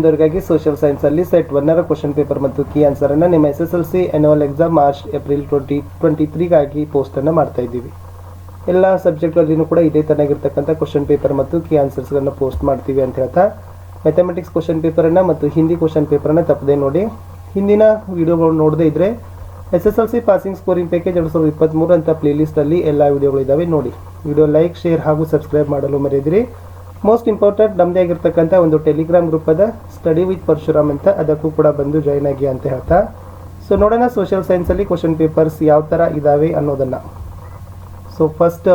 ಇದರಿಗಾಗಿ social ಸೈನ್ಸಲ್ಲಿ set 1ರ question paper ಮತ್ತು ಕೀ ಆನ್ಸರನ್ನು ನಿಮ್ಮ SSLC annual exam March April 2023ಗಾಗಿ ಪೋಸ್ಟನ್ನು ಮಾಡ್ತಾ ಇದ್ದೀವಿ. ಎಲ್ಲ ಸಬ್ಜೆಕ್ಟ್ಗಳಲ್ಲಿನೂ ಕೂಡ ಇದೇ ತರನಾಗಿರ್ತಕ್ಕಂಥ ಕ್ವಶನ್ ಪೇಪರ್ ಮತ್ತು ಕೀ ಆನ್ಸರ್ಸ್ಗಳನ್ನು ಪೋಸ್ಟ್ ಮಾಡ್ತೀವಿ ಅಂತ ಹೇಳ್ತಾ, ಮ್ಯಾಥಮೆಟಿಕ್ಸ್ ಕ್ವಶನ್ ಪೇಪರನ್ನು ಮತ್ತು ಹಿಂದಿ ಕ್ವಶನ್ ಪೇಪರನ್ನು ತಪ್ಪದೆ ನೋಡಿ. ಹಿಂದಿನ ವೀಡಿಯೋಗಳು ನೋಡದೇ ಇದ್ದರೆ SSLC ಪಾಸಿಂಗ್ ಸ್ಕೋರಿಂಗ್ ಪ್ಯಾಕೇಜ್ 2023 ಅಂತ ಪ್ಲೇಲಿಸ್ಟಲ್ಲಿ ಎಲ್ಲ ವೀಡಿಯೋಗಳಿದ್ದಾವೆ ನೋಡಿ. ವಿಡಿಯೋ ಲೈಕ್, ಶೇರ್ ಹಾಗೂ ಸಬ್ಸ್ಕ್ರೈಬ್ ಮಾಡಲು ಮರೆಯದಿರಿ. ಮೋಸ್ಟ್ ಇಂಪಾರ್ಟೆಂಟ್ ನಮ್ಮದೇ ಆಗಿರ್ತಕ್ಕಂಥ ಒಂದು ಟೆಲಿಗ್ರಾಮ್ ಗ್ರೂಪ್ ಅದ ಸ್ಟಡಿ ವಿತ್ ಪರಶುರಾಮ್ ಅಂತ, ಅದಕ್ಕೂ ಕೂಡ ಬಂದು ಜಾಯ್ನ್ ಆಗಿ ಅಂತ ಹೇಳ್ತಾ, ಸೊ ನೋಡೋಣ ಸೋಷಿಯಲ್ ಸೈನ್ಸಲ್ಲಿ ಕ್ವಶನ್ ಪೇಪರ್ಸ್ ಯಾವ ಥರ ಇದ್ದಾವೆ ಅನ್ನೋದನ್ನು. ಸೊ ಫಸ್ಟ್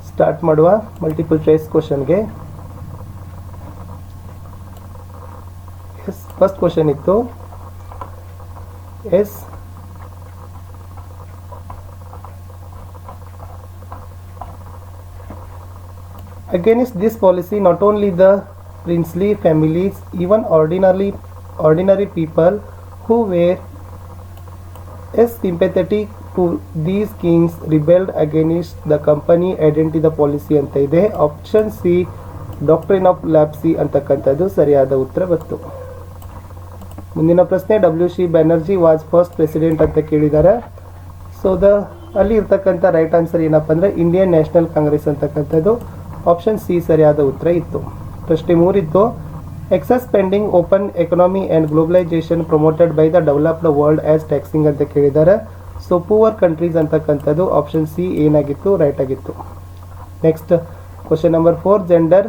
ಸ್ಟಾರ್ಟ್ ಮಾಡುವ ಮಲ್ಟಿಪಲ್ ಚಾಯ್ಸ್ ಕ್ವಶನ್ಗೆ. ಫಸ್ಟ್ ಕ್ವಶನ್ ಇತ್ತು Against this policy, not only the princely families, even ordinary people who were sympathetic to these kings rebelled against the company identity the policy ಅಂತ ಇದೆ. Option C doctrine of ಲ್ಯಾಪ್ಸಿ ಅಂತಕ್ಕಂಥದ್ದು ಸರಿಯಾದ ಉತ್ತರ ಬಂತು. ಮುಂದಿನ ಪ್ರಶ್ನೆ, WC Banerjee was first president ಅಂತ ಕೇಳಿದ್ದಾರೆ. ಸೊ ಅಲ್ಲಿ ಇರ್ತಕ್ಕಂಥ ರೈಟ್ ಆನ್ಸರ್ ಏನಪ್ಪ ಅಂದರೆ ಇಂಡಿಯನ್ ನ್ಯಾಷನಲ್ ಕಾಂಗ್ರೆಸ್ ಅಂತಕ್ಕಂಥದ್ದು. ಆಪ್ಷನ್ ಸಿ ಸರಿಯಾದ ಉತ್ತರ ಇತ್ತು. ಪ್ರಶ್ನೆ 3 ಇತ್ತು, excess spending open economy and globalisation promoted by the developed world as taxing ಅಂತ ಕೇಳಿದ್ದಾರೆ. ಸೊ ಪೂವರ್ ಕಂಟ್ರೀಸ್ ಅಂತಕ್ಕಂಥದ್ದು ಆಪ್ಷನ್ ಸಿ ಏನಾಗಿತ್ತು, ರೈಟ್ ಆಗಿತ್ತು. Next question number 4, gender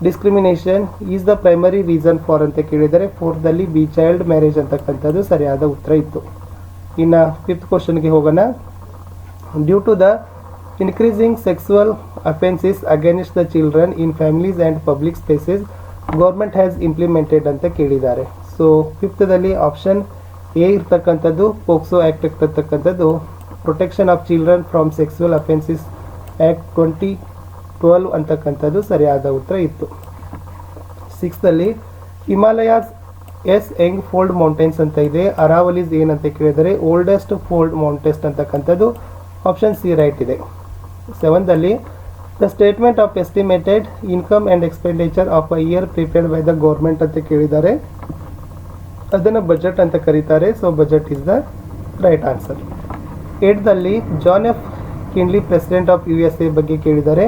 discrimination is the primary reason for ಅಂತ ಕೇಳಿದರೆ 4ರಲ್ಲಿ ಬಿ ಚೈಲ್ಡ್ ಮ್ಯಾರೇಜ್ ಅಂತಕ್ಕಂಥದ್ದು ಸರಿಯಾದ ಉತ್ತರ ಇತ್ತು. ಇನ್ನು 5th ಕ್ವಶನ್ಗೆ ಹೋಗೋಣ. Due to the increasing sexual offenses against the children in families and public spaces, government has implemented ಅಂತ ಕೇಳಿದ್ದಾರೆ. ಸೊ 5th ಆಪ್ಷನ್ ಎ ಇರ್ತಕ್ಕಂಥದ್ದು ಪೋಕ್ಸೋ ಆ್ಯಕ್ಟ್ ಇರ್ತಕ್ಕಂಥದ್ದು protection of children from sexual offences act 2012 ಅಂತಕ್ಕಂಥದ್ದು ಸರಿಯಾದ ಉತ್ತರ ಇತ್ತು. 6th Himalayas Young fold mountains ಅಂತ ಇದೆ. ಅರಾವಲಿಸ್ ಏನಂತ ಕೇಳಿದರೆ ಓಲ್ಡೆಸ್ಟ್ ಫೋಲ್ಡ್ ಮೌಂಟೇನ್ಸ್ ಅಂತಕ್ಕಂಥದ್ದು ಆಪ್ಷನ್ ಸಿ ರೈಟ್ ಇದೆ. 7th the statement of estimated income and expenditure of a year prepared by the government ಅಂತ ಕೇಳಿದ್ದಾರೆ. ಅದನ್ನು ಬಜೆಟ್ ಅಂತ ಕರೀತಾರೆ. So budget is the right answer. 8th John F Kennedy president of USA ಬಗ್ಗೆ ಕೇಳಿದ್ದಾರೆ.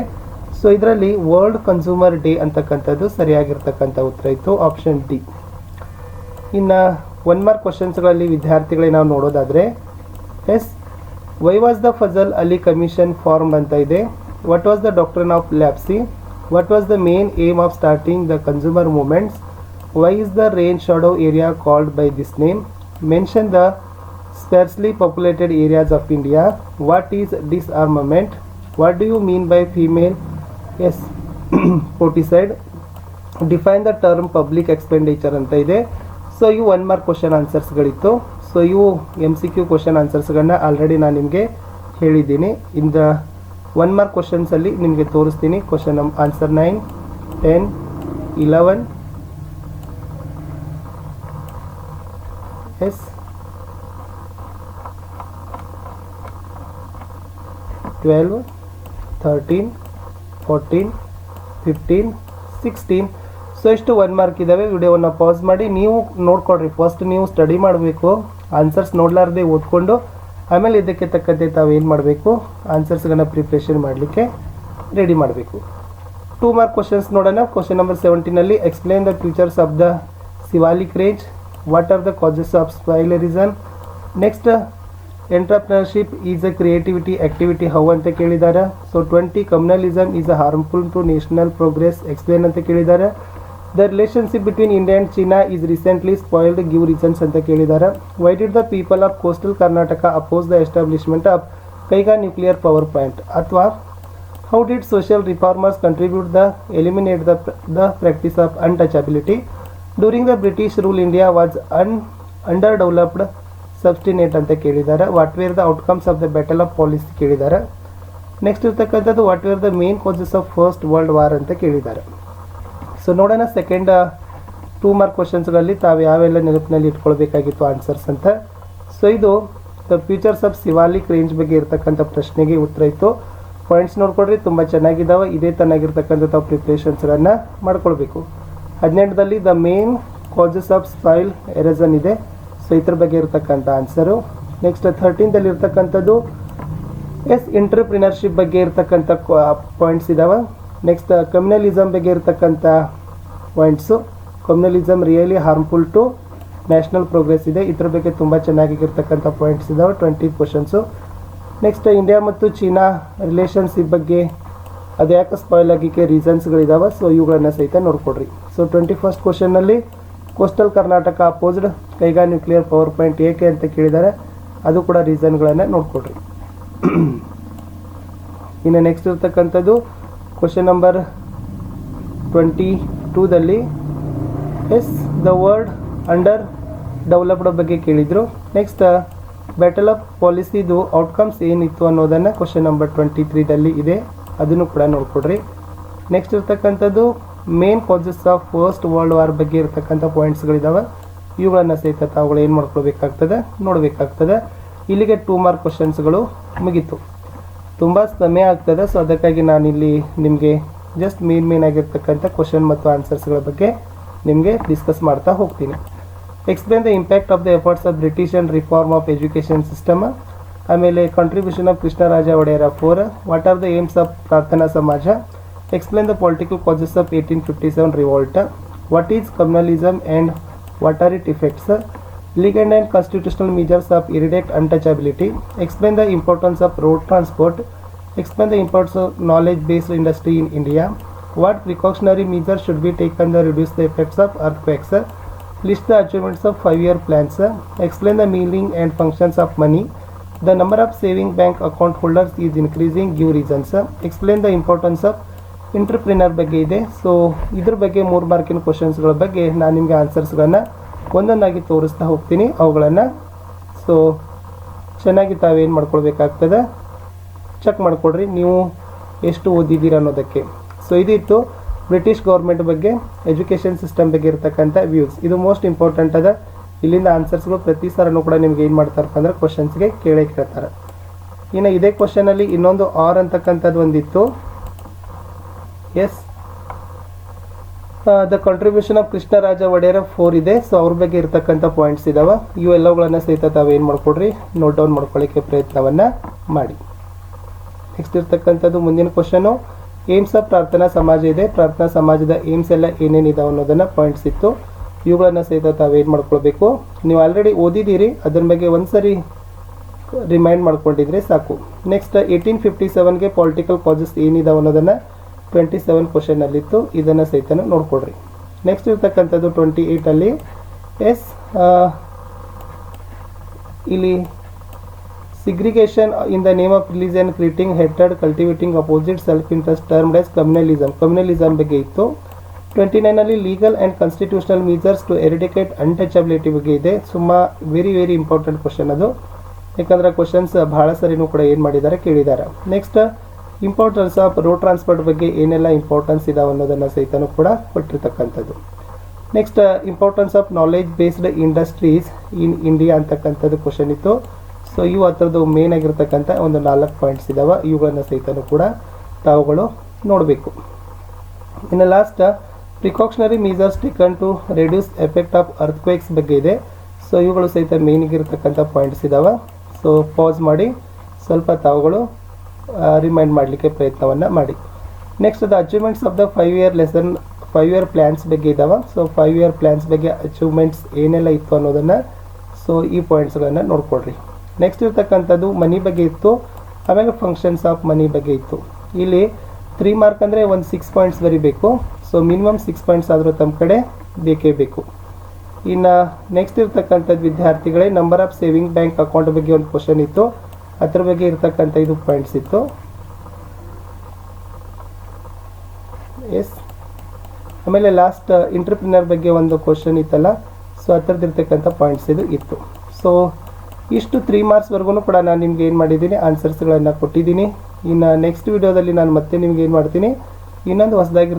So ಇದರಲ್ಲಿ world consumer day ಅಂತಕ್ಕಂಥದ್ದು ಸರಿಯಾಗಿರ್ತಕ್ಕಂಥ ಉತ್ತರ ಇತ್ತು, ಆಪ್ಷನ್ ಡಿ. ಇನ್ನು 1 ಮಾರ್ಕ್ ಕ್ವಶನ್ಸ್ಗಳಲ್ಲಿ ವಿದ್ಯಾರ್ಥಿಗಳಿಗೆ ನಾವು ನೋಡೋದಾದರೆ, why was the Fazal Ali commission formed ಅಂತ ಇದೆ. What was the doctrine of lapse? What was the main aim of starting the consumer movements? Why is the rain shadow area called by this name? Mention the sparsely populated areas of India. What is disarmament? What do you mean by female foeticide? Define the term public expenditure ಅಂತ ಇದೆ. So ಇವು 1 mark question ಆನ್ಸರ್ಸ್ಗಳಿತ್ತು. So ಇವು MCQ question ಆನ್ಸರ್ಸ್ಗಳನ್ನ already ನಾನು ನಿಮಗೆ ಹೇಳಿದ್ದೀನಿ. In the 1 mark ಕ್ವಶನ್ಸಲ್ಲಿ ನಿಮಗೆ ತೋರಿಸ್ತೀನಿ. Question answer 9, 10, 11, 12, 13, 14, 15, 16. ಸೊ ಇಷ್ಟು 1 ಮಾರ್ಕ್ ಇದ್ದಾವೆ. ವಿಡಿಯೋವನ್ನು ಪಾಸ್ ಮಾಡಿ ನೀವು ನೋಡ್ಕೊಡ್ರಿ. ಫಸ್ಟ್ ನೀವು ಸ್ಟಡಿ ಮಾಡಬೇಕು, ಆನ್ಸರ್ಸ್ ನೋಡಲಾರ್ದೆ ಓದ್ಕೊಂಡು ಆಮೇಲೆ ಇದಕ್ಕೆ ತಕ್ಕಂತೆ ತಾವೇನು ಮಾಡಬೇಕು, ಆನ್ಸರ್ಸ್ಗಳನ್ನ ಪ್ರಿಪ್ರೇಷನ್ ಮಾಡಲಿಕ್ಕೆ ರೆಡಿ ಮಾಡಬೇಕು. 2 ಮಾರ್ಕ್ ಕ್ವಶನ್ಸ್ ನೋಡೋಣ. Question number 17 explain the features of the Shivalik range. What are the causes of separatism? Next entrepreneurship is a creativity activity how ಅಂತ ಕೇಳಿದ್ದಾರೆ. So 20 communalism is a harmful to national progress explain ಅಂತ ಕೇಳಿದ್ದಾರೆ. The relationship between India and China is recently spoiled give reasons ಅಂತ ಕೇಳಿದ್ದಾರೆ. Why did the people of coastal Karnataka oppose the establishment of Kaiga nuclear power plant? ಅಥವಾ how did social reformers contribute the eliminate the practice of untouchability? During the British rule India was underdeveloped substantiate ಅಂತ ಕೇಳಿದ್ದಾರೆ. What were the outcomes of the battle of Plassey ಕೇಳಿದ್ದಾರೆ. Next ಇರ್ತಕ್ಕಂಥದ್ದು what were the main causes of first world war ಅಂತ ಕೇಳಿದ್ದಾರೆ. So ನೋಡೋಣ second 2 mark ಕ್ವಶನ್ಸ್ಗಳಲ್ಲಿ ತಾವು ಯಾವೆಲ್ಲ ನೆನಪಿನಲ್ಲಿ ಇಟ್ಕೊಳ್ಬೇಕಾಗಿತ್ತು ಆನ್ಸರ್ಸ್ ಅಂತ. ಸೊ ಇದು the features of Shivalik range ಬಗ್ಗೆ ಇರತಕ್ಕಂಥ ಪ್ರಶ್ನೆಗೆ ಉತ್ತರ ಇತ್ತು. ಪಾಯಿಂಟ್ಸ್ ನೋಡ್ಕೊಡ್ರಿ, ತುಂಬ ಚೆನ್ನಾಗಿದ್ದಾವೆ. ಇದೇ ತನ್ನಾಗಿರ್ತಕ್ಕಂಥ ತಾವು ಪ್ರಿಪ್ರೇಷನ್ಸ್ಗಳನ್ನು ಮಾಡ್ಕೊಳ್ಬೇಕು. 18ರಲ್ಲಿ the main causes of soil erosion ಇದೆ. ಸೊ ಇದ್ರ ಬಗ್ಗೆ ಇರ್ತಕ್ಕಂಥ ಆನ್ಸರು. ನೆಕ್ಸ್ಟ್ 13ದಲ್ಲಿ ಇರ್ತಕ್ಕಂಥದ್ದು ಎಂಟರ್ಪ್ರಿನರ್ಶಿಪ್ ಬಗ್ಗೆ ಇರ್ತಕ್ಕಂಥ ಪಾಯಿಂಟ್ಸ್ ಇದಾವೆ. ನೆಕ್ಸ್ಟ್ ಕಮ್ಯುನಲಿಸಮ್ ಬಗ್ಗೆ ಇರ್ತಕ್ಕಂಥ points. Communalism really harmful to national progress ಇದೆ. ಇದ್ರ ಬಗ್ಗೆ ತುಂಬ ಚೆನ್ನಾಗಿರ್ತಕ್ಕಂಥ ಪಾಯಿಂಟ್ಸ್ ಇದಾವೆ. 20 ಕ್ವಶನ್ಸು. ನೆಕ್ಸ್ಟ್ ಇಂಡಿಯಾ ಮತ್ತು ಚೀನಾ ರಿಲೇಷನ್ಶಿಪ್ ಬಗ್ಗೆ ಅದು ಯಾಕೆ ಸ್ಪಾಯ್ಲ್ ಆಗಿಕ್ಕೆ ರೀಸನ್ಸ್ಗಳಿದಾವೆ. ಸೊ ಇವುಗಳನ್ನು ಸಹಿತ ನೋಡ್ಕೊಡ್ರಿ. ಸೊ 21st ಕ್ವಶನ್ನಲ್ಲಿ coastal Karnataka opposed Kaiga nuclear power point ಏಕೆ ಅಂತ ಕೇಳಿದ್ದಾರೆ. ಅದು ಕೂಡ ರೀಸನ್ಗಳನ್ನು ನೋಡ್ಕೊಡ್ರಿ. ಇನ್ನು ನೆಕ್ಸ್ಟ್ ಇರ್ತಕ್ಕಂಥದ್ದು ಕ್ವಶನ್ ನಂಬರ್ 22ದಲ್ಲಿ ದ ವರ್ಡ್ ಅಂಡರ್ ಡೆವಲಪ್ಡ್ ಬಗ್ಗೆ ಕೇಳಿದರು. ನೆಕ್ಸ್ಟ್ ಬ್ಯಾಟಲ್ ಆಫ್ ಪಾಲಿಸಿದು ಔಟ್ಕಮ್ಸ್ ಏನಿತ್ತು ಅನ್ನೋದನ್ನು ಕ್ವಶನ್ ನಂಬರ್ 23ದಲ್ಲಿ ಇದೆ. ಅದನ್ನು ಕೂಡ ನೋಡ್ಕೊಡ್ರಿ. ನೆಕ್ಸ್ಟ್ ಇರ್ತಕ್ಕಂಥದ್ದು main causes of first world war ಬಗ್ಗೆ ಇರ್ತಕ್ಕಂಥ ಪಾಯಿಂಟ್ಸ್ಗಳಿದ್ದಾವೆ. ಇವುಗಳನ್ನು ಸಹಿತ ತಾವುಗಳು ಏನು ಮಾಡ್ಕೊಳ್ಬೇಕಾಗ್ತದೆ, ನೋಡಬೇಕಾಗ್ತದೆ. ಇಲ್ಲಿಗೆ 2 ಮಾರ್ಕ್ ಕ್ವಶನ್ಸ್ಗಳು ಮುಗೀತು. ತುಂಬ ಸಮಯ ಆಗ್ತದೆ. ಸೊ ಅದಕ್ಕಾಗಿ ನಾನಿಲ್ಲಿ ನಿಮಗೆ ಜಸ್ಟ್ ಮೇನ್ ಆಗಿರ್ತಕ್ಕಂಥ ಕ್ವಶನ್ ಮತ್ತು ಆನ್ಸರ್ಸ್ಗಳ ಬಗ್ಗೆ ನಿಮಗೆ ಡಿಸ್ಕಸ್ ಮಾಡ್ತಾ ಹೋಗ್ತೀನಿ. Explain the impact of the efforts of British and reform of education system. ಆಮೇಲೆ contribution of Krishnaraja Wodeyar 4. What are the aims of Prarthana Samaj. Explain the political causes of 1857 revolt. What is communalism and what are it effects. legal and constitutional measures of immediate untouchability. Explain the importance of road transport. Explain the importance of knowledge-based industry in India. What precautionary measures should be taken to reduce the effects of earthquakes. List the achievements of 5-year plans. Explain the meaning and functions of money. The number of saving bank account holders is increasing. Give reasons. Explain the importance of entrepreneur ಬಗ್ಗೆ ಇದೆ. So ಇದ್ರ ಬಗ್ಗೆ 3 ಮಾರ್ಕಿನ ಕ್ವಶನ್ಸ್ಗಳ ಬಗ್ಗೆ ನಾನು ನಿಮಗೆ ಆನ್ಸರ್ಸ್ಗಳನ್ನು ಒಂದೊಂದಾಗಿ ತೋರಿಸ್ತಾ ಹೋಗ್ತೀನಿ. ಅವುಗಳನ್ನು ಸೊ ಚೆನ್ನಾಗಿ ತಾವೇನು ಮಾಡ್ಕೊಳ್ಬೇಕಾಗ್ತದೆ, ಚೆಕ್ ಮಾಡಿಕೊಡ್ರಿ ನೀವು ಎಷ್ಟು ಓದಿದ್ದೀರ ಅನ್ನೋದಕ್ಕೆ. ಸೊ ಇದಿತ್ತು ಬ್ರಿಟಿಷ್ ಗೌರ್ಮೆಂಟ್ ಬಗ್ಗೆ, ಎಜುಕೇಷನ್ ಸಿಸ್ಟಮ್ ಬಗ್ಗೆ ಇರ್ತಕ್ಕಂಥ ವ್ಯೂಸ್. ಇದು ಮೋಸ್ಟ್ ಇಂಪಾರ್ಟೆಂಟ್ ಅದ. ಇಲ್ಲಿಂದ ಆನ್ಸರ್ಸ್ಗಳು ಪ್ರತಿ ಸಾರನೂ ಕೂಡ ನಿಮ್ಗೆ ಏನು ಮಾಡ್ತಾರಪ್ಪ ಅಂದ್ರೆ ಕ್ವಶನ್ಸ್ಗೆ ಕೇಳ್ತಾರೆ. ಇನ್ನು ಇದೇ ಕ್ವಶನಲ್ಲಿ ಇನ್ನೊಂದು ಆರ್ ಅಂತಕ್ಕಂಥದ್ದು ಒಂದಿತ್ತು. The contribution of Krishnaraja Wodeyar 4 ಇದೆ. ಸೊ ಅವ್ರ ಬಗ್ಗೆ ಇರ್ತಕ್ಕಂಥ ಪಾಯಿಂಟ್ಸ್ ಇದಾವೆ. ಇವೆಲ್ಲವುಗಳನ್ನು ಸಹಿತ ತಾವೇನು ಮಾಡ್ಕೊಡ್ರಿ, ನೋಟ್ ಡೌನ್ ಮಾಡ್ಕೊಳ್ಳಿಕ್ಕೆ ಪ್ರಯತ್ನವನ್ನು ಮಾಡಿ. ನೆಕ್ಸ್ಟ್ ಇರ್ತಕ್ಕಂಥದ್ದು ಮುಂದಿನ ಕ್ವಶನು ಏಮ್ಸ್ ಆಫ್ ಪ್ರಾರ್ಥನಾ ಸಮಾಜ ಇದೆ. ಪ್ರಾರ್ಥನಾ ಸಮಾಜದ ಏಮ್ಸ್ ಎಲ್ಲ ಏನೇನಿದಾವೆ ಅನ್ನೋದನ್ನು ಪಾಯಿಂಟ್ಸ್ ಇತ್ತು. ಇವುಗಳನ್ನು ಸಹಿತ ತಾವೇನು ಮಾಡ್ಕೊಳ್ಬೇಕು, ನೀವು ಆಲ್ರೆಡಿ ಓದಿದ್ದೀರಿ, ಅದ್ರ ಬಗ್ಗೆ ಒಂದ್ಸರಿ ರಿಮೈಂಡ್ ಮಾಡ್ಕೊಂಡಿದ್ರೆ ಸಾಕು. ನೆಕ್ಸ್ಟ್ 1857ಗೆ ಪೊಲಿಟಿಕಲ್ ಕಾಸಸ್ ಏನಿದಾವೆ ಅನ್ನೋದನ್ನು 27 ಕ್ವಶನ್ನಲ್ಲಿತ್ತು. ಇದನ್ನು ಸಹಿತ ನೋಡ್ಕೊಡ್ರಿ. ನೆಕ್ಸ್ಟ್ ಇರ್ತಕ್ಕಂಥದ್ದು 28ಅಲ್ಲಿ ಇಲ್ಲಿ segregation in the name of religion, creating ಹೆಟೆಡ್, cultivating opposite self interest termed as communalism ಬಗ್ಗೆ ಇತ್ತು. 29ಅಲ್ಲಿ legal and constitutional measures to eradicate untouchability ಬಗ್ಗೆ ಇದೆ. ವೆರಿ ಇಂಪಾರ್ಟೆಂಟ್ ಕ್ವಶನ್ ಅದು. ಯಾಕಂದರೆ ಕ್ವಶನ್ಸ್ ಬಹಳ ಸರಿನೂ ಕೂಡ ಏನು ಮಾಡಿದ್ದಾರೆ, ಕೇಳಿದ್ದಾರೆ. Next importance of road transport ಬಗ್ಗೆ ಏನೆಲ್ಲ ಇಂಪಾರ್ಟೆನ್ಸ್ ಇದಾವೆ ಅನ್ನೋದನ್ನು ಸಹಿತನೂ ಕೂಡ ಕೊಟ್ಟಿರ್ತಕ್ಕಂಥದ್ದು. Next importance of knowledge based industries in India ಅಂತಕ್ಕಂಥದ್ದು ಕ್ವಶನ್ ಇತ್ತು. ಸೊ ಇವು ಹತ್ರದ್ದು ಮೇನ್ ಆಗಿರ್ತಕ್ಕಂಥ ಒಂದು 4 ಪಾಯಿಂಟ್ಸ್ ಇದಾವೆ. ಇವುಗಳನ್ನು ಸಹಿತನೂ ಕೂಡ ತಾವುಗಳು ನೋಡಬೇಕು. ಇನ್ನು last precautionary measures taken to reduce effect of earthquakes ಬಗ್ಗೆ ಇದೆ. ಸೊ ಇವುಗಳು ಸಹಿತ ಮೇನಿಗಿರ್ತಕ್ಕಂಥ ಪಾಯಿಂಟ್ಸ್ ಇದಾವೆ. ಸೊ ಪಾಸ್ ಮಾಡಿ ಸ್ವಲ್ಪ ತಾವುಗಳು ರಿಮೈಂಡ್ ಮಾಡಲಿಕ್ಕೆ ಪ್ರಯತ್ನವನ್ನು ಮಾಡಿ. Next the achievements of the 5-year plans ಬಗ್ಗೆ ಇದ್ದಾವೆ. ಸೊ 5-year ಪ್ಲ್ಯಾನ್ಸ್ ಬಗ್ಗೆ ಅಚೀವ್ಮೆಂಟ್ಸ್ ಏನೆಲ್ಲ ಇತ್ತು ಅನ್ನೋದನ್ನು ಸೊ ಈ ಪಾಯಿಂಟ್ಸ್ಗಳನ್ನು ನೋಡ್ಕೊಡ್ರಿ. ನೆಕ್ಸ್ಟ್ ಇರ್ತಕ್ಕಂಥದ್ದು ಮನಿ ಬಗ್ಗೆ ಇತ್ತು. ಆಮೇಲೆ ಫಂಕ್ಷನ್ಸ್ ಆಫ್ ಮನಿ ಬಗ್ಗೆ ಇತ್ತು. ಇಲ್ಲಿ 3 ಮಾರ್ಕ್ ಅಂದರೆ ಒಂದು 6 ಪಾಯಿಂಟ್ಸ್ ಬರೀಬೇಕು. ಸೊ ಮಿನಿಮಮ್ 6 ಪಾಯಿಂಟ್ಸ್ ಆದರೂ ತಮ್ಮ ಕಡೆ ಬೇಕೇ ಬೇಕು. ಇನ್ನು ನೆಕ್ಸ್ಟ್ ಇರ್ತಕ್ಕಂಥದ್ದು ವಿದ್ಯಾರ್ಥಿಗಳೇ number of saving bank account ಬಗ್ಗೆ ಒಂದು ಕ್ವಶನ್ ಇತ್ತು. ಅದ್ರ ಬಗ್ಗೆ ಇರ್ತಕ್ಕಂಥ ಇದು ಪಾಯಿಂಟ್ಸ್ ಇತ್ತು. ಆಮೇಲೆ ಲಾಸ್ಟ್ ಎಂಟರ್ಪ್ರಿನರ್ ಬಗ್ಗೆ ಒಂದು ಕ್ವಶನ್ ಇತ್ತಲ್ಲ, ಸೊ ಹತ್ರದಿರ್ತಕ್ಕಂಥ ಪಾಯಿಂಟ್ಸ್ ಇದು ಇತ್ತು. ಸೊ ಇಷ್ಟು 3 ಮಾರ್ಕ್ಸ್ವರೆಗೂ ಕೂಡ ನಾನು ನಿಮ್ಗೆ ಏನು ಮಾಡಿದ್ದೀನಿ, ಆನ್ಸರ್ಸ್ಗಳನ್ನು ಕೊಟ್ಟಿದ್ದೀನಿ. ಇನ್ನು ನೆಕ್ಸ್ಟ್ ವಿಡಿಯೋದಲ್ಲಿ ನಾನು ಮತ್ತೆ ನಿಮ್ಗೆ ಏನು ಮಾಡ್ತೀನಿ, ಇನ್ನೊಂದು ಹೊಸದಾಗಿ